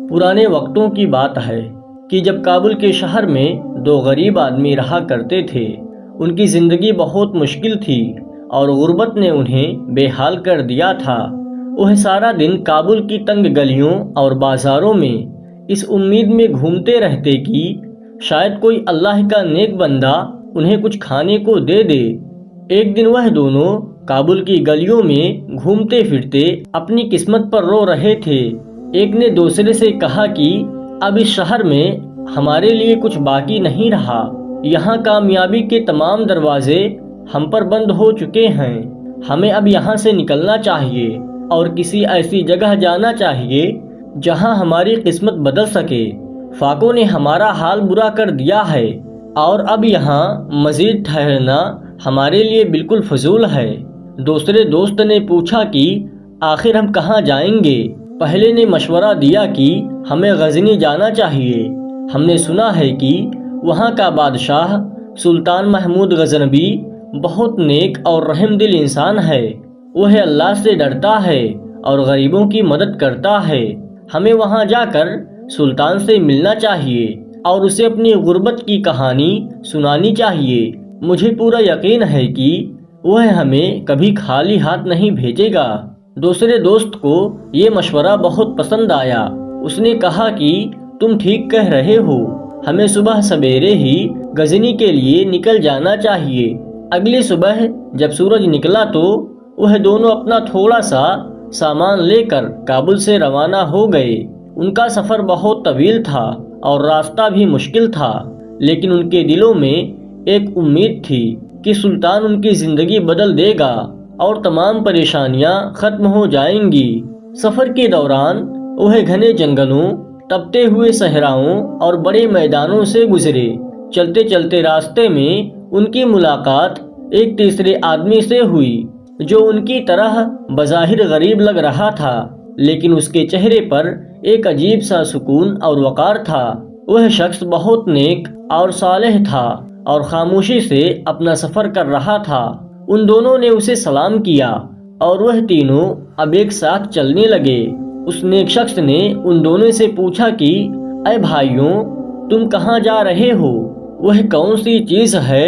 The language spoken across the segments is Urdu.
پرانے وقتوں کی بات ہے کہ جب کابل کے شہر میں دو غریب آدمی رہا کرتے تھے۔ ان کی زندگی بہت مشکل تھی اور غربت نے انہیں بے حال کر دیا تھا۔ وہ سارا دن کابل کی تنگ گلیوں اور بازاروں میں اس امید میں گھومتے رہتے کہ شاید کوئی اللہ کا نیک بندہ انہیں کچھ کھانے کو دے دے۔ ایک دن وہ دونوں کابل کی گلیوں میں گھومتے پھرتے اپنی قسمت پر رو رہے تھے۔ ایک نے دوسرے سے کہا کہ اب اس شہر میں ہمارے لیے کچھ باقی نہیں رہا۔ یہاں کامیابی کے تمام دروازے ہم پر بند ہو چکے ہیں۔ ہمیں اب یہاں سے نکلنا چاہیے اور کسی ایسی جگہ جانا چاہیے جہاں ہماری قسمت بدل سکے۔ فاقوں نے ہمارا حال برا کر دیا ہے اور اب یہاں مزید ٹھہرنا ہمارے لیے بالکل فضول ہے۔ دوسرے دوست نے پوچھا کہ آخر ہم کہاں جائیں گے؟ پہلے نے مشورہ دیا کہ ہمیں غزنی جانا چاہیے۔ ہم نے سنا ہے کہ وہاں کا بادشاہ سلطان محمود غزنوی بہت نیک اور رحم دل انسان ہے۔ وہ اللہ سے ڈرتا ہے اور غریبوں کی مدد کرتا ہے۔ ہمیں وہاں جا کر سلطان سے ملنا چاہیے اور اسے اپنی غربت کی کہانی سنانی چاہیے۔ مجھے پورا یقین ہے کہ وہ ہمیں کبھی خالی ہاتھ نہیں بھیجے گا۔ دوسرے دوست کو یہ مشورہ بہت پسند آیا۔ اس نے کہا کہ تم ٹھیک کہہ رہے ہو، ہمیں صبح سویرے ہی غزنی کے لیے نکل جانا چاہیے۔ اگلی صبح جب سورج نکلا تو وہ دونوں اپنا تھوڑا سا سامان لے کر کابل سے روانہ ہو گئے۔ ان کا سفر بہت طویل تھا اور راستہ بھی مشکل تھا، لیکن ان کے دلوں میں ایک امید تھی کہ سلطان ان کی زندگی بدل دے گا اور تمام پریشانیاں ختم ہو جائیں گی۔ سفر کے دوران وہ گھنے جنگلوں، تپتے ہوئے صحراؤں اور بڑے میدانوں سے گزرے۔ چلتے چلتے راستے میں ان کی ملاقات ایک تیسرے آدمی سے ہوئی جو ان کی طرح بظاہر غریب لگ رہا تھا، لیکن اس کے چہرے پر ایک عجیب سا سکون اور وقار تھا۔ وہ شخص بہت نیک اور صالح تھا اور خاموشی سے اپنا سفر کر رہا تھا۔ ان دونوں نے اسے سلام کیا اور وہ تینوں اب ایک ساتھ چلنے لگے۔ اس نیک شخص نے ان دونوں سے پوچھا کہ اے بھائیوں، تم کہاں جا رہے ہو؟ وہ کون سی چیز ہے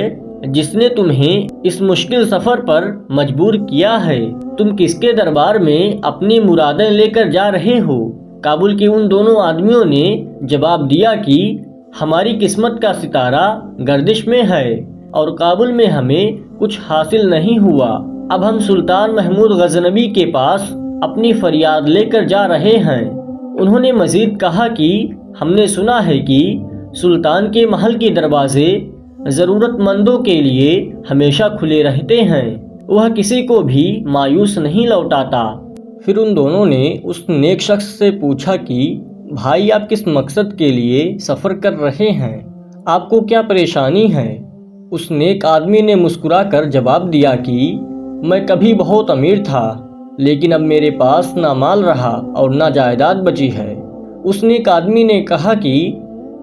جس نے تمہیں اس مشکل سفر پر مجبور کیا ہے؟ تم کس کے دربار میں اپنی مرادیں لے کر جا رہے ہو؟ کابل کے ان دونوں آدمیوں نے جواب دیا کہ ہماری قسمت کا ستارہ گردش میں ہے اور کابل میں ہمیں کچھ حاصل نہیں ہوا۔ اب ہم سلطان محمود غزنوی کے پاس اپنی فریاد لے کر جا رہے ہیں۔ انہوں نے مزید کہا کہ ہم نے سنا ہے کہ سلطان کے محل کے دروازے ضرورت مندوں کے لیے ہمیشہ کھلے رہتے ہیں، وہ کسی کو بھی مایوس نہیں لوٹاتا۔ پھر ان دونوں نے اس نیک شخص سے پوچھا کہ بھائی، آپ کس مقصد کے لیے سفر کر رہے ہیں؟ آپ کو کیا پریشانی ہے؟ اس نیک آدمی نے مسکرا کر جواب دیا کہ میں کبھی بہت امیر تھا، لیکن اب میرے پاس نہ مال رہا اور نہ جائیداد بچی ہے۔ اس نیک آدمی نے کہا کہ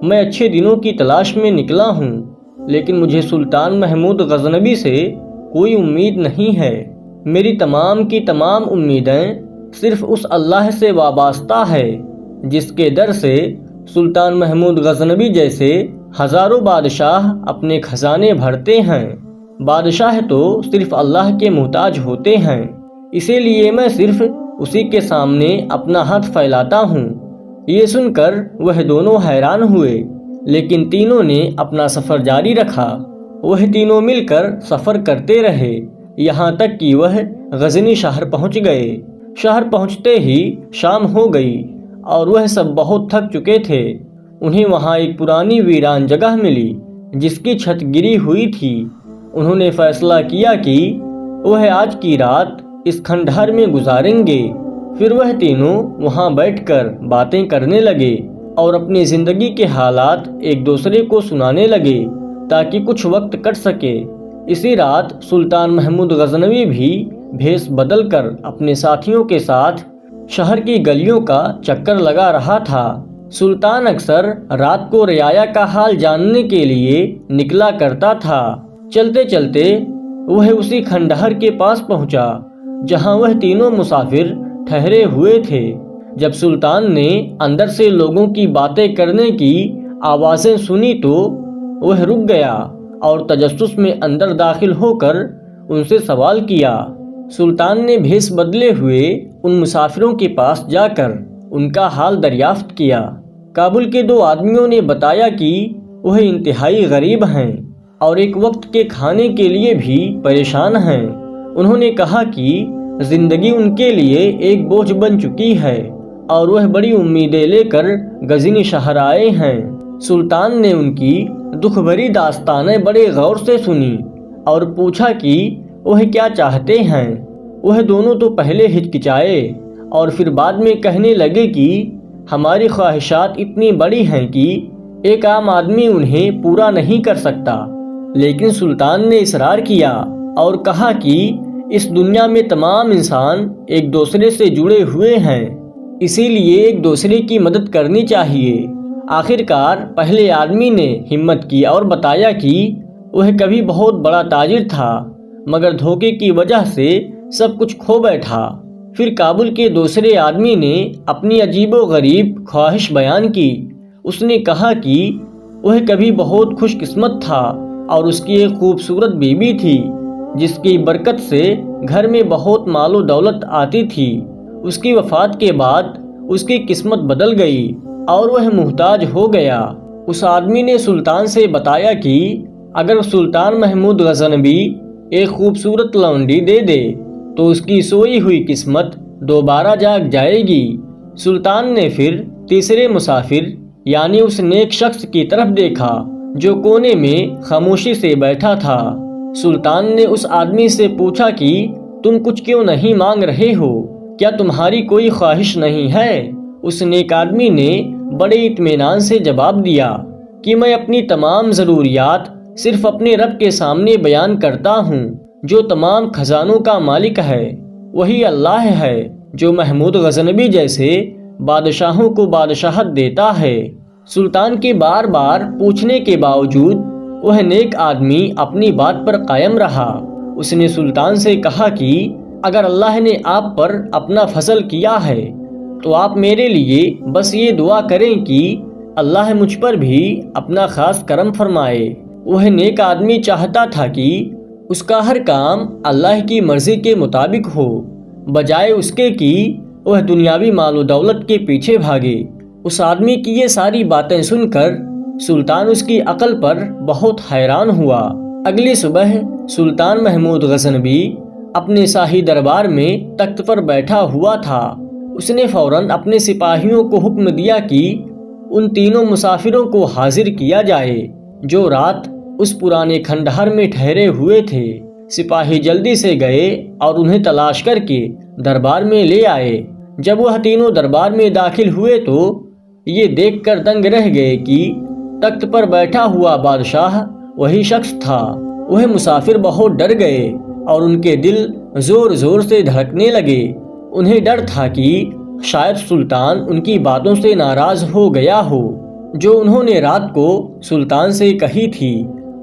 میں اچھے دنوں کی تلاش میں نکلا ہوں، لیکن مجھے سلطان محمود غزنوی سے کوئی امید نہیں ہے۔ میری تمام کی تمام امیدیں صرف اس اللہ سے وابستہ ہے جس کے در سے سلطان محمود غزنوی جیسے ہزاروں بادشاہ اپنے خزانے بھرتے ہیں۔ بادشاہ تو صرف اللہ کے محتاج ہوتے ہیں، اسی لیے میں صرف اسی کے سامنے اپنا ہاتھ پھیلاتا ہوں۔ یہ سن کر وہ دونوں حیران ہوئے، لیکن تینوں نے اپنا سفر جاری رکھا۔ وہ تینوں مل کر سفر کرتے رہے، یہاں تک کہ وہ غزنی شہر پہنچ گئے۔ شہر پہنچتے ہی شام ہو گئی اور وہ سب بہت تھک چکے تھے۔ انہیں وہاں ایک پرانی ویران جگہ ملی جس کی چھت گری ہوئی تھی۔ انہوں نے فیصلہ کیا کہ وہ آج کی رات اس کھنڈہر میں گزاریں گے۔ پھر وہ تینوں وہاں بیٹھ کر باتیں کرنے لگے اور اپنی زندگی کے حالات ایک دوسرے کو سنانے لگے تاکہ کچھ وقت کٹ سکے۔ اسی رات سلطان محمود غزنوی بھی بھیس بدل کر اپنے ساتھیوں کے ساتھ شہر کی گلیوں کا چکر لگا رہا تھا۔ سلطان اکثر رات کو رعایا کا حال جاننے کے لیے نکلا کرتا تھا۔ چلتے چلتے وہ اسی کھنڈہر کے پاس پہنچا جہاں وہ تینوں مسافر ٹھہرے ہوئے تھے۔ جب سلطان نے اندر سے لوگوں کی باتیں کرنے کی آوازیں سنی تو وہ رک گیا اور تجسس میں اندر داخل ہو کر ان سے سوال کیا۔ سلطان نے بھیس بدلے ہوئے ان مسافروں کے پاس جا کر ان کا حال دریافت کیا۔ کابل کے 2 آدمیوں نے بتایا کہ وہ انتہائی غریب ہیں اور ایک وقت کے کھانے کے لیے بھی پریشان ہیں۔ انہوں نے کہا کہ زندگی ان کے لیے ایک بوجھ بن چکی ہے اور وہ بڑی امیدیں لے کر غزنی شہر آئے ہیں۔ سلطان نے ان کی دکھ بھری داستانیں بڑے غور سے سنی اور پوچھا کہ وہ کیا چاہتے ہیں۔ وہ دونوں تو پہلے ہچکچائے اور پھر بعد میں کہنے لگے کہ ہماری خواہشات اتنی بڑی ہیں کہ ایک عام آدمی انہیں پورا نہیں کر سکتا۔ لیکن سلطان نے اصرار کیا اور کہا کہ اس دنیا میں تمام انسان ایک دوسرے سے جڑے ہوئے ہیں، اسی لیے ایک دوسرے کی مدد کرنی چاہیے۔ آخر کار پہلے آدمی نے ہمت کی اور بتایا کہ وہ کبھی بہت بڑا تاجر تھا مگر دھوکے کی وجہ سے سب کچھ کھو بیٹھا۔ پھر کابل کے دوسرے آدمی نے اپنی عجیب و غریب خواہش بیان کی۔ اس نے کہا کہ وہ کبھی بہت خوش قسمت تھا اور اس کی ایک خوبصورت بیوی تھی جس کی برکت سے گھر میں بہت مال و دولت آتی تھی۔ اس کی وفات کے بعد اس کی قسمت بدل گئی اور وہ محتاج ہو گیا۔ اس آدمی نے سلطان سے بتایا کہ اگر سلطان محمود غزنوی ایک خوبصورت لونڈی دے دے تو اس کی سوئی ہوئی قسمت دوبارہ جاگ جائے گی۔ سلطان نے پھر تیسرے مسافر یعنی اس نیک شخص کی طرف دیکھا جو کونے میں خاموشی سے بیٹھا تھا۔ سلطان نے اس آدمی سے پوچھا کہ تم کچھ کیوں نہیں مانگ رہے ہو؟ کیا تمہاری کوئی خواہش نہیں ہے؟ اس نیک آدمی نے بڑے اطمینان سے جواب دیا کہ میں اپنی تمام ضروریات صرف اپنے رب کے سامنے بیان کرتا ہوں جو تمام خزانوں کا مالک ہے۔ وہی اللہ ہے جو محمود غزنوی جیسے بادشاہوں کو بادشاہت دیتا ہے۔ سلطان کے بار بار پوچھنے کے باوجود وہ نیک آدمی اپنی بات پر قائم رہا۔ اس نے سلطان سے کہا کہ اگر اللہ نے آپ پر اپنا فضل کیا ہے تو آپ میرے لیے بس یہ دعا کریں کہ اللہ مجھ پر بھی اپنا خاص کرم فرمائے۔ وہ نیک آدمی چاہتا تھا کہ اس کا ہر کام اللہ کی مرضی کے مطابق ہو بجائے اس کے کہ وہ دنیاوی مال و دولت کے پیچھے بھاگے۔ اس آدمی کی یہ ساری باتیں سن کر سلطان اس کی عقل پر بہت حیران ہوا۔ اگلی صبح سلطان محمود غزنوی اپنے شاہی دربار میں تخت پر بیٹھا ہوا تھا۔ اس نے فوراً اپنے سپاہیوں کو حکم دیا کہ ان تینوں مسافروں کو حاضر کیا جائے جو رات اس پرانے کھنڈہر میں ٹھہرے ہوئے تھے۔ سپاہی جلدی سے گئے اور انہیں تلاش کر کے دربار میں لے آئے۔ جب وہ تینوں دربار میں داخل ہوئے تو یہ دیکھ کر دنگ رہ گئے کہ تخت پر بیٹھا ہوا بادشاہ وہی شخص تھا۔ وہ مسافر بہت ڈر گئے اور ان کے دل زور زور سے دھڑکنے لگے۔ انہیں ڈر تھا کہ شاید سلطان ان کی باتوں سے ناراض ہو گیا ہو جو انہوں نے رات کو سلطان سے کہی تھی۔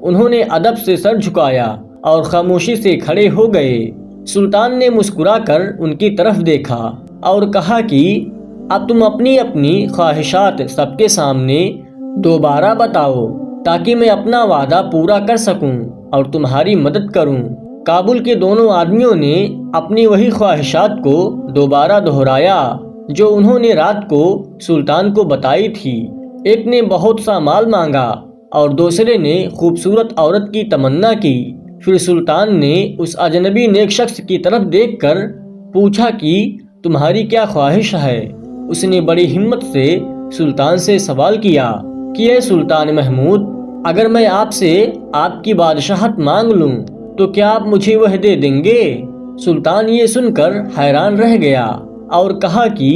انہوں نے ادب سے سر جھکایا اور خاموشی سے کھڑے ہو گئے۔ سلطان نے مسکرا کر ان کی طرف دیکھا اور کہا کہ اب تم اپنی اپنی خواہشات سب کے سامنے دوبارہ بتاؤ تاکہ میں اپنا وعدہ پورا کر سکوں اور تمہاری مدد کروں۔ کابل کے دونوں آدمیوں نے اپنی وہی خواہشات کو دوبارہ دہرایا جو انہوں نے رات کو سلطان کو بتائی تھی۔ ایک نے بہت سا مال مانگا اور دوسرے نے خوبصورت عورت کی تمنا کی۔ پھر سلطان نے اس اجنبی نیک شخص کی طرف دیکھ کر پوچھا کہ تمہاری کیا خواہش ہے؟ اس نے بڑی ہمت سے سلطان سے سوال کیا کہ اے سلطان محمود، اگر میں آپ سے آپ کی بادشاہت مانگ لوں تو کیا آپ مجھے وہ دے دیں گے؟ سلطان یہ سن کر حیران رہ گیا اور کہا کہ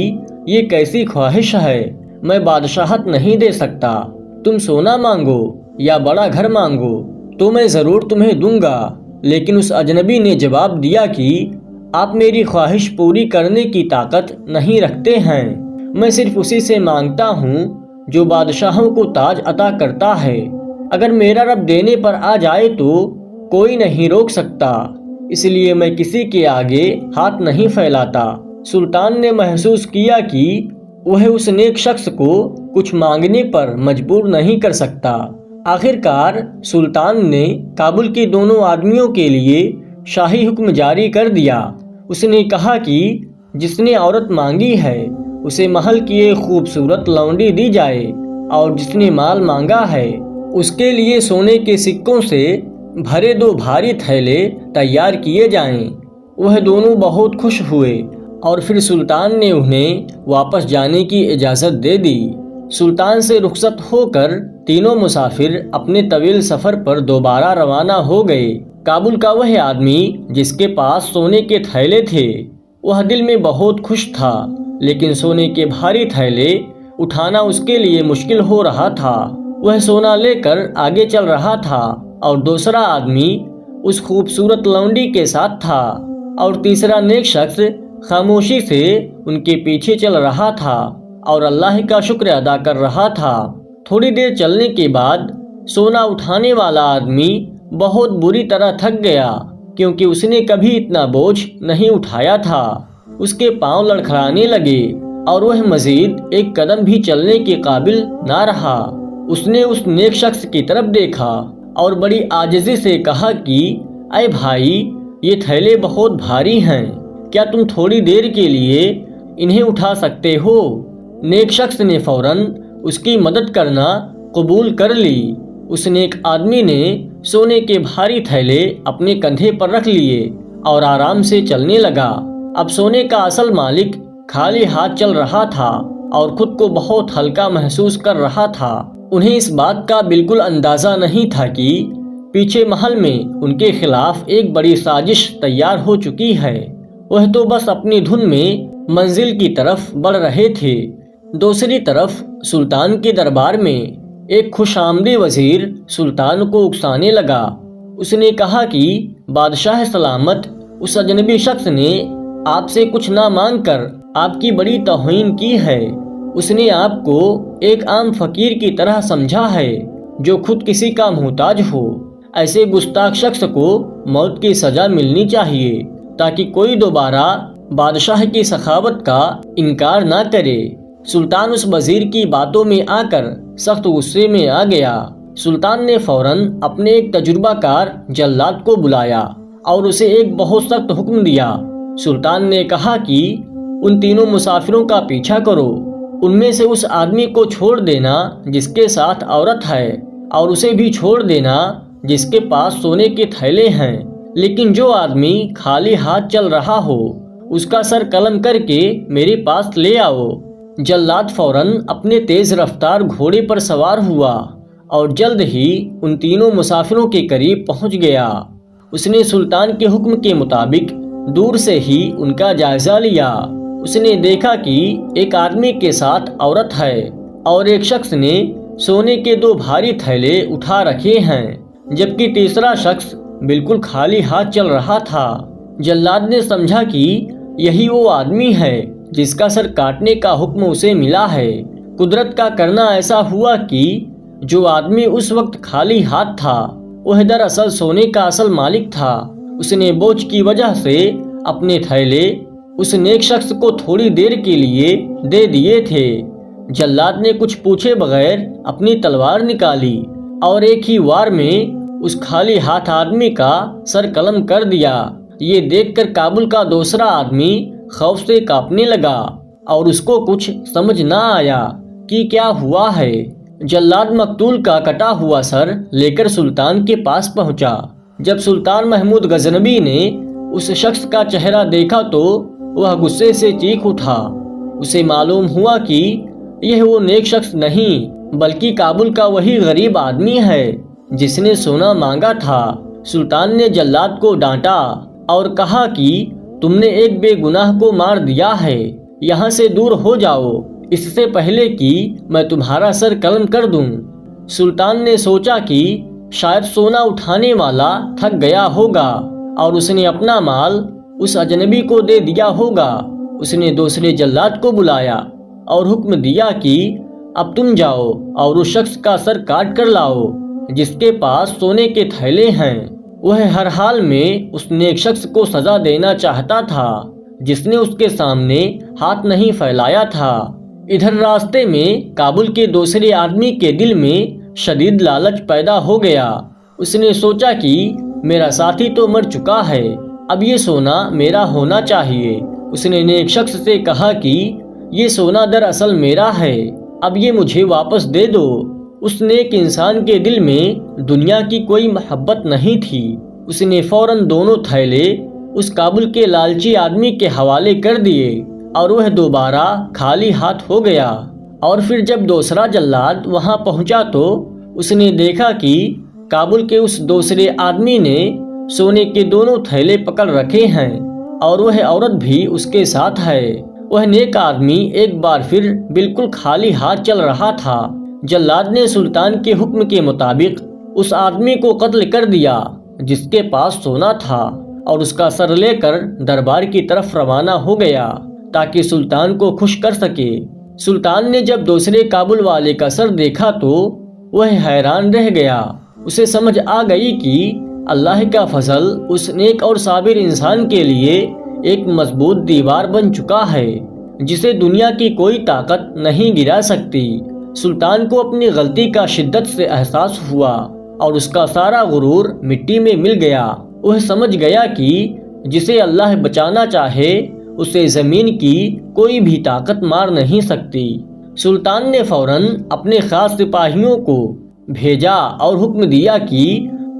یہ کیسی خواہش ہے، میں بادشاہت نہیں دے سکتا۔ تم سونا مانگو یا بڑا گھر مانگو تو میں ضرور تمہیں دوں گا۔ لیکن اس اجنبی نے جواب دیا کہ آپ میری خواہش پوری کرنے کی طاقت نہیں رکھتے ہیں، میں صرف اسی سے مانگتا ہوں جو بادشاہوں کو تاج عطا کرتا ہے۔ اگر میرا رب دینے پر آ جائے تو کوئی نہیں روک سکتا، اس لیے میں کسی کے آگے ہاتھ نہیں پھیلاتا۔ سلطان نے محسوس کیا کہ وہ اس نیک شخص کو کچھ مانگنے پر مجبور نہیں کر سکتا۔ آخر کار سلطان نے کابل کے دونوں آدمیوں کے لیے شاہی حکم جاری کر دیا۔ اس نے کہا کہ جس نے عورت مانگی ہے اسے محل کی ایک خوبصورت لونڈی دی جائے، اور جس نے مال مانگا ہے اس کے لیے سونے کے سکوں سے بھرے 2 بھاری تھیلے تیار کیے جائیں۔ وہ دونوں بہت خوش ہوئے اور پھر سلطان نے انہیں واپس جانے کی اجازت دے دی۔ سلطان سے رخصت ہو کر تینوں مسافر اپنے طویل سفر پر دوبارہ روانہ ہو گئے۔ کابل کا وہ آدمی جس کے پاس سونے کے تھیلے تھے وہ دل میں بہت خوش تھا، لیکن سونے کے بھاری تھیلے اٹھانا اس کے لیے مشکل ہو رہا تھا۔ وہ سونا لے کر آگے چل رہا تھا اور دوسرا آدمی اس خوبصورت لونڈی کے ساتھ تھا، اور تیسرا نیک شخص خاموشی سے ان کے پیچھے چل رہا تھا اور اللہ کا شکر ادا کر رہا تھا۔ تھوڑی دیر چلنے کے بعد سونا اٹھانے والا آدمی بہت بری طرح تھک گیا، کیونکہ اس نے کبھی اتنا بوجھ نہیں اٹھایا تھا۔ اس کے پاؤں لڑکھڑانے لگے اور وہ مزید ایک قدم بھی چلنے کے قابل نہ رہا۔ اس نے اس نیک شخص کی طرف دیکھا اور بڑی عاجزی سے کہا کہ اے بھائی، یہ تھیلے بہت بھاری ہیں، کیا تم تھوڑی دیر کے لیے انہیں اٹھا سکتے ہو؟ نیک شخص نے فوراً اس کی مدد کرنا قبول کر لی۔ اس نیک آدمی نے سونے کے بھاری تھیلے اپنے کندھے پر رکھ لیے اور آرام سے چلنے لگا۔ اب سونے کا اصل مالک خالی ہاتھ چل رہا تھا اور خود کو بہت ہلکا محسوس کر رہا تھا۔ انہیں اس بات کا بالکل اندازہ نہیں تھا کہ پیچھے محل میں ان کے خلاف ایک بڑی سازش تیار ہو چکی ہے۔ وہ تو بس اپنی دھن میں منزل کی طرف بڑھ رہے تھے۔ دوسری طرف سلطان کے دربار میں ایک خوش آمدید وزیر سلطان کو اکسانے لگا۔ اس نے کہا کہ بادشاہ سلامت، اس اجنبی شخص نے آپ سے کچھ نہ مانگ کر آپ کی بڑی توہین کی ہے۔ اس نے آپ کو ایک عام فقیر کی طرح سمجھا ہے جو خود کسی کا محتاج ہو۔ ایسے گستاخ شخص کو موت کی سزا ملنی چاہیے تاکہ کوئی دوبارہ بادشاہ کی سخاوت کا انکار نہ کرے۔ سلطان اس وزیر کی باتوں میں آ کر سخت غصے میں آ گیا۔ سلطان نے فوراً اپنے ایک تجربہ کار جلاد کو بلایا اور اسے ایک بہت سخت حکم دیا۔ سلطان نے کہا کہ ان تینوں مسافروں کا پیچھا کرو، ان میں سے اس آدمی کو چھوڑ دینا جس کے ساتھ عورت ہے، اور اسے بھی چھوڑ دینا جس کے پاس سونے کے تھیلے ہیں، لیکن جو آدمی خالی ہاتھ چل رہا ہو اس کا سر قلم کر کے میرے پاس لے آؤ۔ جلاد فوراً اپنے تیز رفتار گھوڑے پر سوار ہوا اور جلد ہی ان تینوں مسافروں کے قریب پہنچ گیا۔ اس نے سلطان کے حکم کے مطابق دور سے ہی ان کا جائزہ لیا۔ اس نے دیکھا کہ ایک آدمی کے ساتھ عورت ہے اور ایک شخص نے سونے کے 2 بھاری تھیلے اٹھا رکھے ہیں، جبکہ تیسرا شخص بالکل خالی ہاتھ چل رہا تھا۔ جلاد نے سمجھا کہ یہی وہ آدمی ہے جس کا سر کاٹنے کا حکم اسے ملا ہے۔ قدرت کا کرنا ایسا ہوا کہ جو آدمی اس وقت خالی ہاتھ تھا وہ دراصل سونے کا اصل مالک تھا۔ اس نے بوجھ کی وجہ سے اپنے تھیلے اس نیک شخص کو تھوڑی دیر کے لیے دے دیے تھے۔ جلاد نے کچھ پوچھے بغیر اپنی تلوار نکالی اور ایک ہی وار میں اس خالی ہاتھ آدمی کا سر قلم کر دیا۔ یہ دیکھ کر کابل کا دوسرا آدمی خوف سے کانپنے لگا اور اس کو کچھ سمجھ نہ آیا کہ کیا ہوا ہے۔ جلاد مقتول کا کٹا ہوا سر لے کر سلطان کے پاس پہنچا۔ جب سلطان محمود غزنوی نے اس شخص کا چہرہ دیکھا تو وہ غصے سے چیخ اٹھا۔ اسے معلوم ہوا کہ یہ وہ نیک شخص نہیں بلکہ کابل کا وہی غریب آدمی ہے جس نے سونا مانگا تھا۔ سلطان نے جلاد کو ڈانٹا اور کہا کہ تم نے ایک بے گناہ کو مار دیا ہے، یہاں سے دور ہو جاؤ اس سے پہلے کہ میں تمہارا سر قلم کر دوں۔ سلطان نے سوچا کہ شاید سونا اٹھانے والا تھک گیا ہوگا اور اس نے اپنا مال اس اجنبی کو دے دیا ہوگا۔ اس نے دوسرے جلاد کو بلایا اور حکم دیا کہ اب تم جاؤ اور اس شخص کا سر کاٹ کر لاؤ جس کے پاس سونے کے تھیلے ہیں۔ وہ ہر حال میں اس نیک شخص کو سزا دینا چاہتا تھا جس نے اس کے سامنے ہاتھ نہیں پھیلایا تھا۔ ادھر راستے میں کابل کے دوسرے آدمی کے دل میں شدید لالچ پیدا ہو گیا۔ اس نے سوچا کہ میرا ساتھی تو مر چکا ہے، اب یہ سونا میرا ہونا چاہیے۔ اس نے نیک شخص سے کہا کہ یہ سونا دراصل میرا ہے، اب یہ مجھے واپس دے دو۔ اس نیک انسان کے دل میں دنیا کی کوئی محبت نہیں تھی۔ اس نے فوراً دونوں تھیلے اس کابل کے لالچی آدمی کے حوالے کر دیے اور وہ دوبارہ خالی ہاتھ ہو گیا۔ اور پھر جب دوسرا جلاد وہاں پہنچا تو اس نے دیکھا کہ کابل کے اس دوسرے آدمی نے سونے کے دونوں تھیلے پکڑ رکھے ہیں اور وہ عورت بھی اس کے ساتھ ہے۔ وہ نیک آدمی ایک بار پھر بالکل خالی ہاتھ چل رہا تھا۔ جلاد نے سلطان کے حکم کے مطابق اس آدمی کو قتل کر دیا جس کے پاس سونا تھا، اور اس کا سر لے کر دربار کی طرف روانہ ہو گیا تاکہ سلطان کو خوش کر سکے۔ سلطان نے جب دوسرے کابل والے کا سر دیکھا تو وہ حیران رہ گیا۔ اسے سمجھ آ گئی کہ اللہ کا فضل اس نیک اور صابر انسان کے لیے ایک مضبوط دیوار بن چکا ہے جسے دنیا کی کوئی طاقت نہیں گرا سکتی۔ سلطان کو اپنی غلطی کا شدت سے احساس ہوا اور اس کا سارا غرور مٹی میں مل گیا۔ وہ سمجھ گیا کہ جسے اللہ بچانا چاہے اسے زمین کی کوئی بھی طاقت مار نہیں سکتی۔ سلطان نے فوراً اپنے خاص سپاہیوں کو بھیجا اور حکم دیا کہ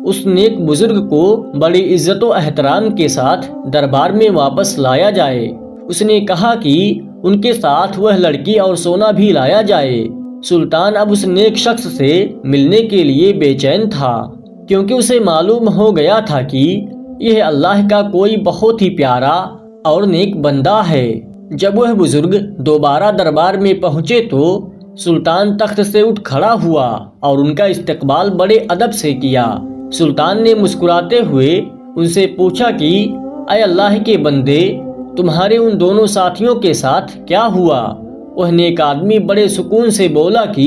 اس نیک بزرگ کو بڑی عزت و احترام کے ساتھ دربار میں واپس لایا جائے۔ اس نے کہا کہ ان کے ساتھ وہ لڑکی اور سونا بھی لایا جائے۔ سلطان اب اس نیک شخص سے ملنے کے لیے بے چین تھا، کیونکہ اسے معلوم ہو گیا تھا کہ یہ اللہ کا کوئی بہت ہی پیارا اور نیک بندہ ہے۔ جب وہ بزرگ دوبارہ دربار میں پہنچے تو سلطان تخت سے اٹھ کھڑا ہوا اور ان کا استقبال بڑے ادب سے کیا۔ سلطان نے مسکراتے ہوئے ان سے پوچھا کہ اے اللہ کے بندے، تمہارے ان دونوں ساتھیوں کے ساتھ کیا ہوا؟ وہ نیک آدمی بڑے سکون سے بولا کہ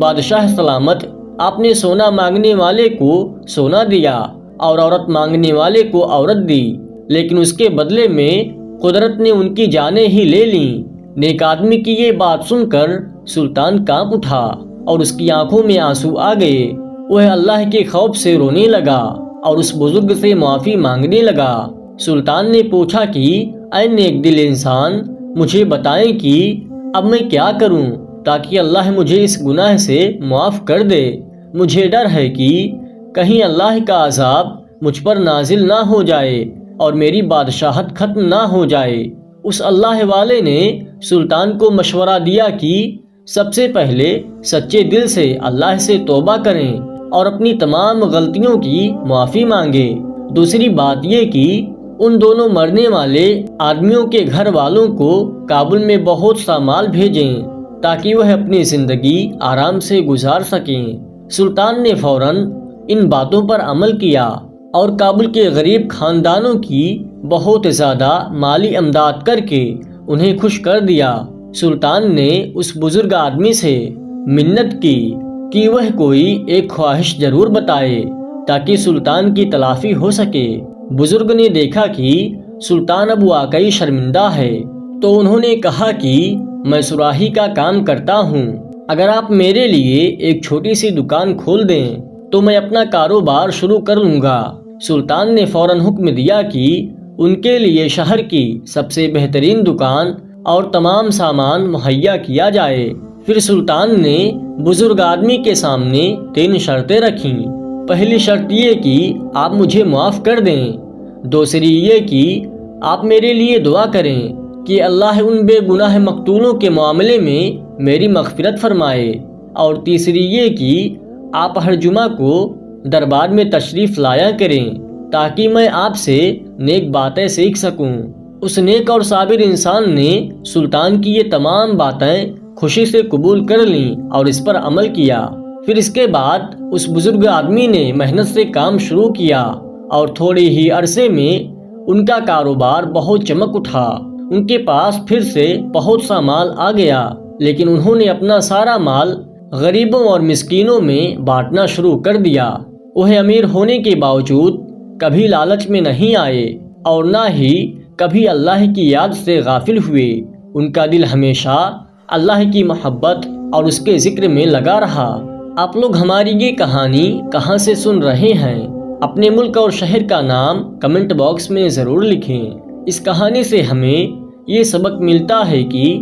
بادشاہ سلامت، آپ نے سونا مانگنے والے کو سونا دیا اور عورت مانگنے والے کو عورت دی، لیکن اس کے بدلے میں قدرت نے ان کی جانیں ہی لے لیں۔ نیک آدمی کی یہ بات سن کر سلطان کانپ اٹھا اور اس کی آنکھوں میں آنسو آ گئے۔ وہ اللہ کے خوف سے رونے لگا اور اس بزرگ سے معافی مانگنے لگا۔ سلطان نے پوچھا کہ اے نیک دل انسان، مجھے بتائیں کہ اب میں کیا کروں تاکہ اللہ مجھے اس گناہ سے معاف کر دے۔ مجھے ڈر ہے کہ کہیں اللہ کا عذاب مجھ پر نازل نہ ہو جائے اور میری بادشاہت ختم نہ ہو جائے۔ اس اللہ والے نے سلطان کو مشورہ دیا کہ سب سے پہلے سچے دل سے اللہ سے توبہ کریں اور اپنی تمام غلطیوں کی معافی مانگے۔ دوسری بات یہ کہ ان دونوں مرنے والے آدمیوں کے گھر والوں کو کابل میں بہت سا مال بھیجیں تاکہ وہ اپنی زندگی آرام سے گزار سکیں۔ سلطان نے فوراً ان باتوں پر عمل کیا اور کابل کے غریب خاندانوں کی بہت زیادہ مالی امداد کر کے انہیں خوش کر دیا۔ سلطان نے اس بزرگ آدمی سے منت کی کہ وہ کوئی ایک خواہش ضرور بتائے تاکہ سلطان کی تلافی ہو سکے۔ بزرگ نے دیکھا کہ سلطان اب واقعی شرمندہ ہے تو انہوں نے کہا کہ میں سراحی کا کام کرتا ہوں، اگر آپ میرے لیے ایک چھوٹی سی دکان کھول دیں تو میں اپنا کاروبار شروع کر لوں گا۔ سلطان نے فوراً حکم دیا کہ ان کے لیے شہر کی سب سے بہترین دکان اور تمام سامان مہیا کیا جائے۔ پھر سلطان نے بزرگ آدمی کے سامنے 3 شرطیں رکھیں۔ پہلی شرط یہ کہ آپ مجھے معاف کر دیں، دوسری یہ کہ آپ میرے لیے دعا کریں کہ اللہ ان بے گناہ مقتولوں کے معاملے میں میری مغفرت فرمائے، اور تیسری یہ کہ آپ ہر جمعہ کو دربار میں تشریف لایا کریں تاکہ میں آپ سے نیک باتیں سیکھ سکوں۔ اس نیک اور صابر انسان نے سلطان کی یہ تمام باتیں خوشی سے قبول کر لیں اور اس پر عمل کیا۔ پھر اس کے بعد اس بزرگ آدمی نے محنت سے کام شروع کیا اور تھوڑے ہی عرصے میں ان کا کاروبار بہت چمک اٹھا۔ ان کے پاس پھر سے بہت سا مال آ گیا، لیکن انہوں نے اپنا سارا مال غریبوں اور مسکینوں میں بانٹنا شروع کر دیا۔ وہ امیر ہونے کے باوجود کبھی لالچ میں نہیں آئے اور نہ ہی کبھی اللہ کی یاد سے غافل ہوئے۔ ان کا دل ہمیشہ اللہ کی محبت اور اس کے ذکر میں لگا رہا۔ آپ لوگ ہماری یہ کہانی کہاں سے سن رہے ہیں؟ اپنے ملک اور شہر کا نام کمنٹ باکس میں ضرور لکھیں۔ اس کہانی سے ہمیں یہ سبق ملتا ہے کہ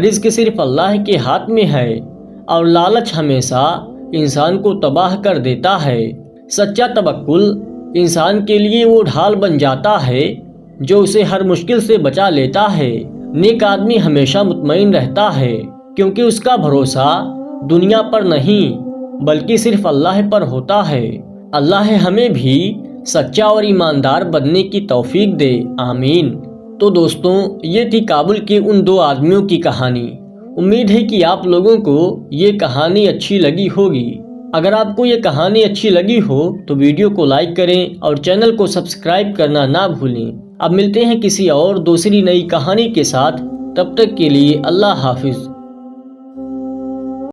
رزق صرف اللہ کے ہاتھ میں ہے اور لالچ ہمیشہ انسان کو تباہ کر دیتا ہے۔ سچا توکل انسان کے لیے وہ ڈھال بن جاتا ہے جو اسے ہر مشکل سے بچا لیتا ہے۔ نیک آدمی ہمیشہ مطمئن رہتا ہے کیونکہ اس کا بھروسہ دنیا پر نہیں بلکہ صرف اللہ پر ہوتا ہے۔ اللہ ہمیں بھی سچا اور ایماندار بننے کی توفیق دے، آمین۔ تو دوستوں، یہ تھی کابل کے ان دو آدمیوں کی کہانی۔ امید ہے کہ آپ لوگوں کو یہ کہانی اچھی لگی ہوگی۔ اگر آپ کو یہ کہانی اچھی لگی ہو تو ویڈیو کو لائک کریں اور چینل کو سبسکرائب کرنا نہ بھولیں۔ اب ملتے ہیں کسی اور دوسری نئی کہانی کے ساتھ، تب تک کے لیے اللہ حافظ۔